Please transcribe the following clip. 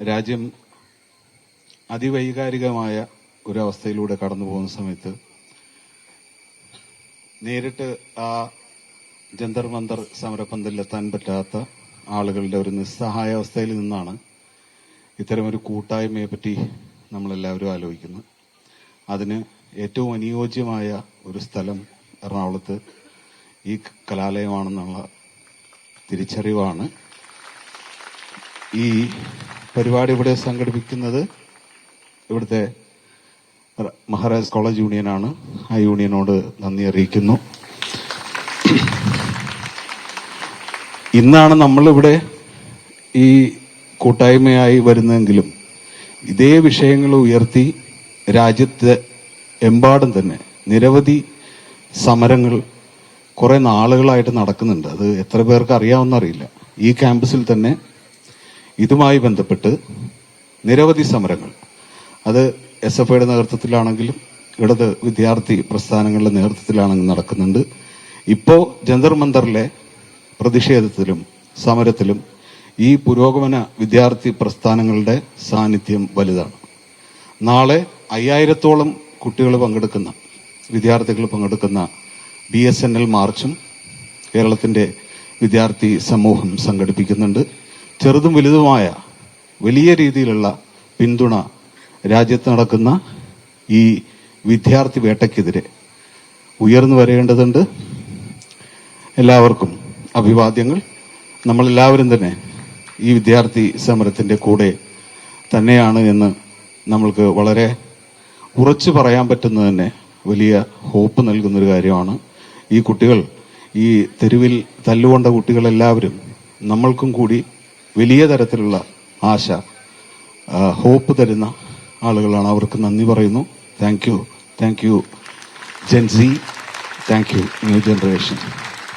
രാജ്യം അതിവൈകാരികമായ ഒരവസ്ഥയിലൂടെ കടന്നു പോകുന്ന സമയത്ത് നേരിട്ട് ആ ജന്തർ മന്തർ സമരപന്തലിലെത്താൻ പറ്റാത്ത ആളുകളുടെ ഒരു നിസ്സഹായാവസ്ഥയിൽ നിന്നാണ് ഇത്തരമൊരു കൂട്ടായ്മയെ പറ്റി നമ്മളെല്ലാവരും ആലോചിക്കുന്നത്. അതിന് ഏറ്റവും അനുയോജ്യമായ ഒരു സ്ഥലം എറണാകുളത്ത് ഈ കലാലയമാണെന്നുള്ള തിരിച്ചറിവാണ് ഈ പരിപാടി ഇവിടെ സംഘടിപ്പിക്കുന്നത്. ഇവിടുത്തെ മഹാരാജ് കോളേജ് യൂണിയനാണ്. ആ യൂണിയനോട് നന്ദി അറിയിക്കുന്നു. ഇന്നാണ് നമ്മളിവിടെ ഈ കൂട്ടായ്മയായി വരുന്നതെങ്കിലും ഇതേ വിഷയങ്ങൾ ഉയർത്തി രാജ്യത്ത് എമ്പാടും തന്നെ നിരവധി സമരങ്ങൾ കുറെ നാളുകളായിട്ട് നടക്കുന്നുണ്ട്. അത് എത്ര പേർക്ക് അറിയാവുന്നറിയില്ല. ഈ ക്യാമ്പസിൽ തന്നെ ഇതുമായി ബന്ധപ്പെട്ട് നിരവധി സമരങ്ങൾ, അത് SFIയുടെ നേതൃത്വത്തിലാണെങ്കിലും ഇടത് വിദ്യാർത്ഥി പ്രസ്ഥാനങ്ങളുടെ നേതൃത്വത്തിലാണെങ്കിലും നടക്കുന്നുണ്ട്. ഇപ്പോ ജന്തർ മന്തറിലെ പ്രതിഷേധത്തിലും സമരത്തിലും ഈ പുരോഗമന വിദ്യാർത്ഥി പ്രസ്ഥാനങ്ങളുടെ സാന്നിധ്യം വലുതാണ്. നാളെ 5000-ഓളം കുട്ടികൾ പങ്കെടുക്കുന്ന, വിദ്യാർത്ഥികൾ പങ്കെടുക്കുന്ന BSNL മാർച്ചും കേരളത്തിന്റെ വിദ്യാർത്ഥി സമൂഹം സംഘടിപ്പിക്കുന്നുണ്ട്. ചെറുതും വലുതുമായ വലിയ രീതിയിലുള്ള പിന്തുണ രാജ്യത്ത് നടക്കുന്ന ഈ വിദ്യാർത്ഥി വേട്ടയ്ക്കെതിരെ ഉയർന്നു വരേണ്ടതുണ്ട്. എല്ലാവർക്കും അഭിവാദ്യങ്ങൾ. നമ്മളെല്ലാവരും തന്നെ ഈ വിദ്യാർത്ഥി സമരത്തിന്റെ കൂടെ തന്നെയാണ് എന്ന് നമ്മൾക്ക് വളരെ ഉറച്ചു പറയാൻ പറ്റുന്നത് തന്നെ വലിയ ഹോപ്പ് നൽകുന്നൊരു കാര്യമാണ്. ഈ കുട്ടികൾ, ഈ തെരുവിൽ തല്ലുകൊണ്ട കുട്ടികളെല്ലാവരും നമ്മൾക്കും കൂടി വലിയ തരത്തിലുള്ള ആശ, ഹോപ്പ് തരുന്ന ആളുകളാണ്. അവർക്ക് നന്ദി പറയുന്നു. Thank you Gen Z, thank you new generation.